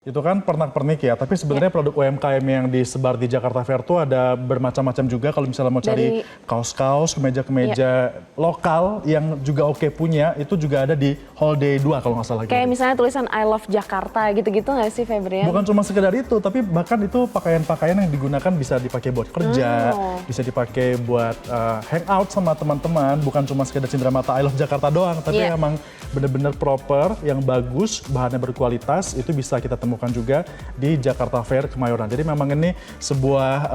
Itu kan pernak-pernik ya, tapi sebenarnya produk UMKM yang disebar di Jakarta Fair tuh ada bermacam-macam juga. Kalau misalnya mau cari kaos-kaus, kemeja-kemeja lokal yang juga oke punya, itu juga ada di Hall Day 2 kalau nggak salah. Kayak misalnya tulisan I love Jakarta gitu-gitu nggak sih, Febrian? Bukan cuma sekedar itu, tapi bahkan itu pakaian-pakaian yang digunakan bisa dipakai buat kerja, bisa dipakai buat hangout sama teman-teman, bukan cuma sekedar cindera mata I love Jakarta doang, tapi emang bener-bener proper, yang bagus, bahannya berkualitas, itu bisa kita temukan juga di Jakarta Fair Kemayoran. Jadi memang ini sebuah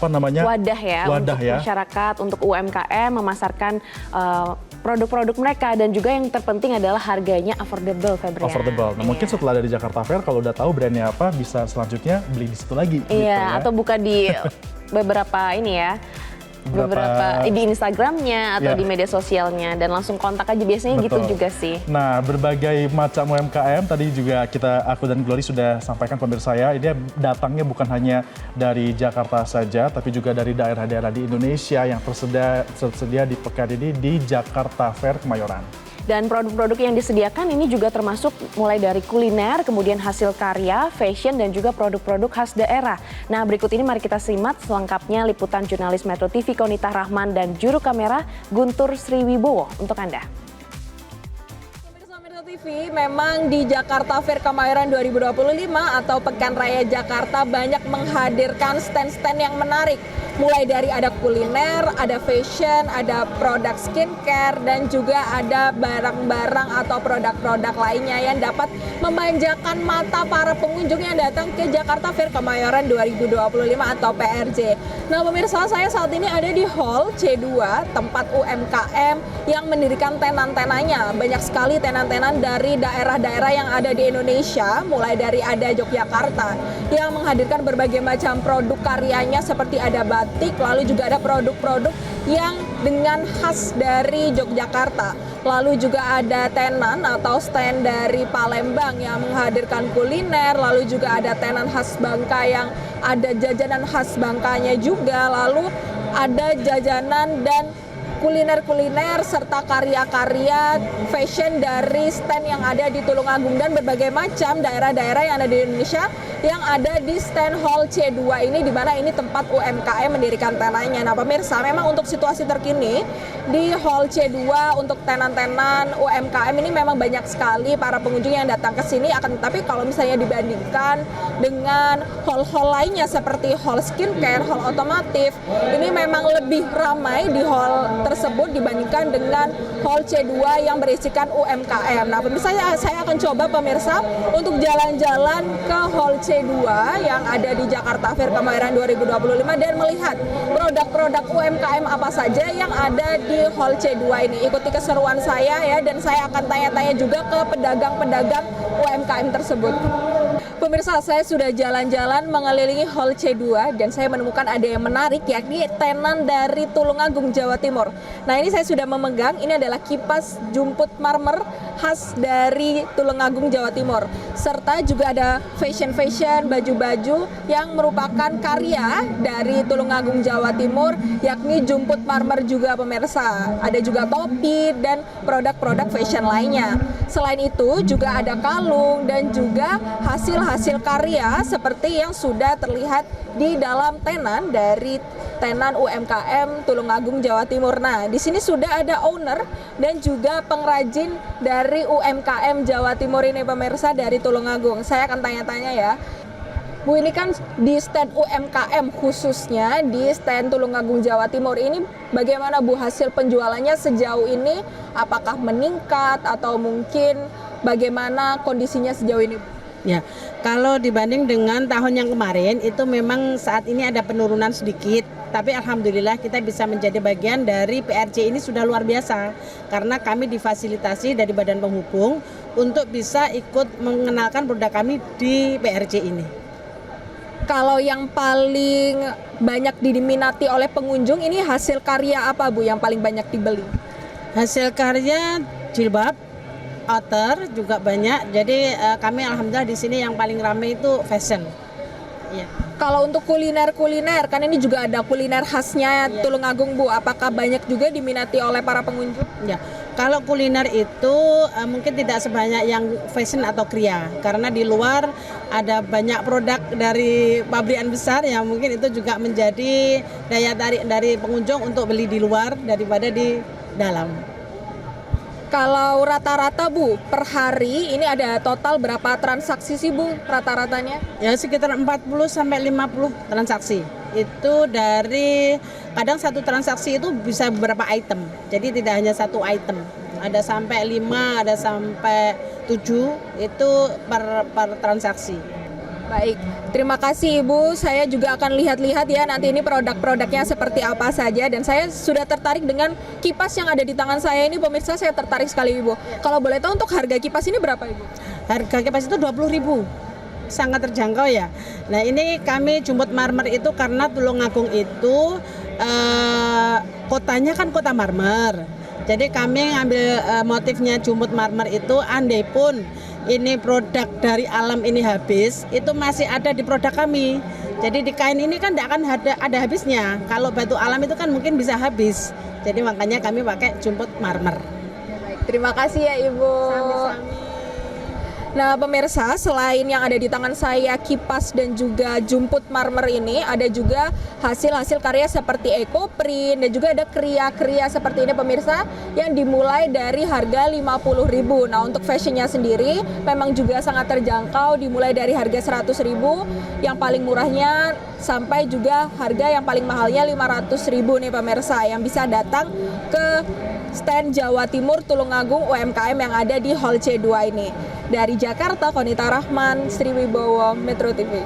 wadah ya untuk masyarakat, untuk UMKM memasarkan produk-produk mereka, dan juga yang terpenting adalah harganya affordable, Febrian. Affordable. Nah, mungkin setelah dari Jakarta Fair kalau udah tahu brandnya apa, bisa selanjutnya beli di situ lagi. Iya, atau buka di beberapa beberapa di Instagramnya atau di media sosialnya, dan langsung kontak aja, biasanya gitu juga sih. Nah, berbagai macam UMKM tadi juga aku dan Glory sudah sampaikan pemirsa ya, ini datangnya bukan hanya dari Jakarta saja, tapi juga dari daerah-daerah di Indonesia yang tersedia di pekan ini di Jakarta Fair Kemayoran. Dan produk-produk yang disediakan ini juga termasuk mulai dari kuliner, kemudian hasil karya, fashion, dan juga produk-produk khas daerah. Nah, berikut ini mari kita simak selengkapnya liputan jurnalis Metro TV Konita Rahman dan juru kamera Guntur Sriwibowo untuk Anda. Metro TV, memang di Jakarta Fair Kemayoran 2025 atau Pekan Raya Jakarta banyak menghadirkan stand-stand yang menarik. Mulai dari ada kuliner, ada fashion, ada produk skincare, dan juga ada barang-barang atau produk-produk lainnya yang dapat memanjakan mata para pengunjung yang datang ke Jakarta Fair Kemayoran 2025 atau PRJ. Nah, pemirsa, saya saat ini ada di Hall C2, tempat UMKM yang mendirikan tenan-tenannya. Banyak sekali tenan-tenan dari daerah-daerah yang ada di Indonesia, mulai dari ada Yogyakarta yang menghadirkan berbagai macam produk karyanya, seperti ada batik, lalu juga ada produk-produk yang dengan khas dari Yogyakarta. Lalu juga ada tenan atau stand dari Palembang yang menghadirkan kuliner, lalu juga ada tenan khas Bangka yang ada jajanan khas Bangkanya juga, lalu ada jajanan dan kuliner-kuliner serta karya-karya fashion dari stand yang ada di Tulungagung dan berbagai macam daerah-daerah yang ada di Indonesia yang ada di stand Hall C2 ini, di mana ini tempat UMKM mendirikan tenannya. Nah, pemirsa, memang untuk situasi terkini di Hall C2 untuk tenan-tenan UMKM ini memang banyak sekali para pengunjung yang datang ke sini. Akan tetapi kalau misalnya dibandingkan dengan hall-hall lainnya seperti hall skincare, hall otomotif, ini memang lebih ramai di hall tersebut dibandingkan dengan Hall C2 yang berisikan UMKM. Nah, pemirsa, saya akan coba pemirsa untuk jalan-jalan ke Hall C2 yang ada di Jakarta Fair Kemayoran 2025 dan melihat produk-produk UMKM apa saja yang ada di Hall C2 ini. Ikuti keseruan saya ya, dan saya akan tanya-tanya juga ke pedagang-pedagang UMKM tersebut. Pemirsa, saya sudah jalan-jalan mengelilingi Hall C2 dan saya menemukan ada yang menarik, yakni tenan dari Tulungagung, Jawa Timur. Nah, ini saya sudah memegang, ini adalah kipas jumput marmer khas dari Tulungagung, Jawa Timur. Serta juga ada fashion-fashion, baju-baju yang merupakan karya dari Tulungagung, Jawa Timur, yakni jumput marmer juga, pemirsa. Ada juga topi dan produk-produk fashion lainnya. Selain itu juga ada kalung dan juga hasil karya seperti yang sudah terlihat di dalam tenan dari tenan UMKM Tulungagung, Jawa Timur. Nah, di sini sudah ada owner dan juga pengrajin dari UMKM Jawa Timur ini, pemirsa, dari Tulungagung. Saya akan tanya-tanya ya. Bu, ini kan di stand UMKM khususnya di stand Tulungagung, Jawa Timur ini, bagaimana Bu hasil penjualannya sejauh ini? Apakah meningkat atau mungkin bagaimana kondisinya sejauh ini? Ya, kalau dibanding dengan tahun yang kemarin itu memang saat ini ada penurunan sedikit, tapi alhamdulillah kita bisa menjadi bagian dari PRJ ini sudah luar biasa karena kami difasilitasi dari Badan Penghubung untuk bisa ikut mengenalkan produk kami di PRJ ini. Kalau yang paling banyak diminati oleh pengunjung ini hasil karya apa, Bu, yang paling banyak dibeli? Hasil karya jilbab, outer juga banyak. Jadi kami alhamdulillah di sini yang paling ramai itu fashion. Ya. Kalau untuk kuliner, kan ini juga ada kuliner khasnya Tulungagung, Bu. Apakah banyak juga diminati oleh para pengunjung? Ya, Kalau kuliner itu mungkin tidak sebanyak yang fashion atau kria, karena di luar ada banyak produk dari pabrikan besar yang mungkin itu juga menjadi daya tarik dari pengunjung untuk beli di luar daripada di dalam. Kalau rata-rata Bu, per hari ini ada total berapa transaksi sih Bu rata-ratanya? Ya sekitar 40 sampai 50 transaksi. Itu dari kadang satu transaksi itu bisa beberapa item. Jadi tidak hanya satu item. Ada sampai 5, ada sampai 7 itu per transaksi. Baik, terima kasih Ibu. Saya juga akan lihat-lihat ya nanti ini produk-produknya seperti apa saja. Dan saya sudah tertarik dengan kipas yang ada di tangan saya ini. Pemirsa, saya tertarik sekali Ibu. Kalau boleh tahu untuk harga kipas ini berapa Ibu? Harga kipas itu 20.000. Sangat terjangkau ya. Nah ini kami Jumput Marmer itu karena Tulungagung itu kotanya kan kota marmer. Jadi kami ngambil motifnya Jumput Marmer itu andai pun ini produk dari alam ini habis, itu masih ada di produk kami. Jadi di kain ini kan tidak akan ada habisnya. Kalau batu alam itu kan mungkin bisa habis. Jadi makanya kami pakai Jumput Marmer. Baik, terima kasih ya Ibu. Nah pemirsa, selain yang ada di tangan saya kipas dan juga jumput marmer ini, ada juga hasil-hasil karya seperti ekoprint dan juga ada kria-kria seperti ini pemirsa yang dimulai dari harga 50.000. Nah untuk fashionnya sendiri memang juga sangat terjangkau, dimulai dari harga 100.000 yang paling murahnya sampai juga harga yang paling mahalnya 500.000 nih pemirsa yang bisa datang ke stand Jawa Timur Tulungagung UMKM yang ada di Hall C2 ini. Dari Jakarta, Konita Rahman, Sriwibowo, Metro TV.